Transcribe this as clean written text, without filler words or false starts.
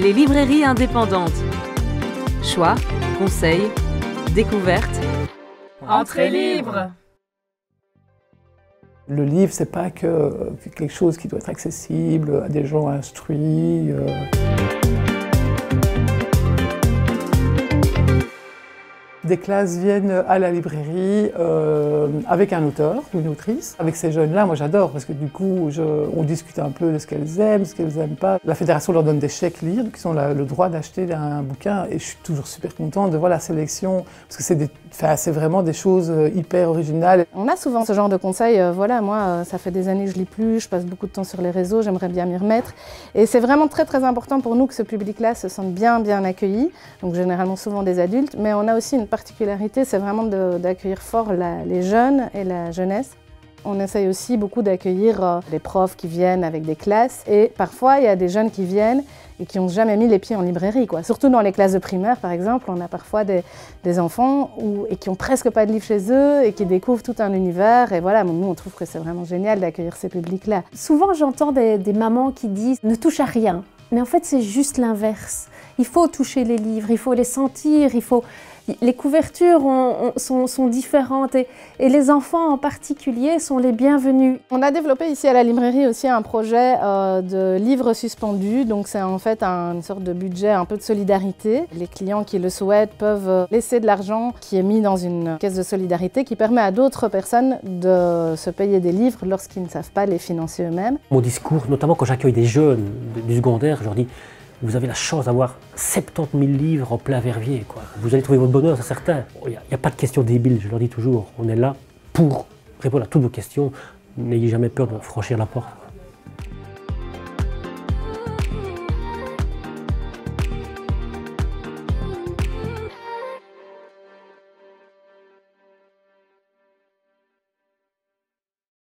Les librairies indépendantes. Choix, conseils, découvertes. Entrée libre. Le livre, c'est pas que quelque chose qui doit être accessible à des gens instruits. Des classes viennent à la librairie avec un auteur ou une autrice. Avec ces jeunes-là, moi j'adore parce que du coup, on discute un peu de ce qu'elles aiment, ce qu'elles n'aiment pas. La fédération leur donne des chèques livres qui sont le droit d'acheter un bouquin et je suis toujours super contente de voir la sélection parce que c'est vraiment des choses hyper originales. On a souvent ce genre de conseils, voilà, moi ça fait des années que je lis plus, je passe beaucoup de temps sur les réseaux, j'aimerais bien m'y remettre. Et c'est vraiment très très important pour nous que ce public-là se sente bien accueilli, donc généralement souvent des adultes, mais on a aussi une particularité, c'est vraiment d'accueillir fort les jeunes et la jeunesse. On essaye aussi beaucoup d'accueillir les profs qui viennent avec des classes et parfois il y a des jeunes qui viennent et qui n'ont jamais mis les pieds en librairie, quoi. Surtout dans les classes de primaire par exemple, on a parfois des enfants et qui n'ont presque pas de livres chez eux et qui découvrent tout un univers et voilà, nous on trouve que c'est vraiment génial d'accueillir ces publics-là. Souvent j'entends des mamans qui disent « ne touche à rien ». Mais en fait, c'est juste l'inverse. Il faut toucher les livres, il faut les sentir, les couvertures sont différentes et les enfants en particulier sont les bienvenus. On a développé ici à la librairie aussi un projet de livres suspendus. Donc c'est en fait une sorte de budget un peu de solidarité. Les clients qui le souhaitent peuvent laisser de l'argent qui est mis dans une caisse de solidarité qui permet à d'autres personnes de se payer des livres lorsqu'ils ne savent pas les financer eux-mêmes. Mon discours, notamment quand j'accueille des jeunes du secondaire, je leur dis vous avez la chance d'avoir 70 000 livres en plein vervier, quoi. Vous allez trouver votre bonheur, c'est certain. Il n'y a pas de questions débiles, je leur dis toujours. On est là pour répondre à toutes vos questions. N'ayez jamais peur de franchir la porte.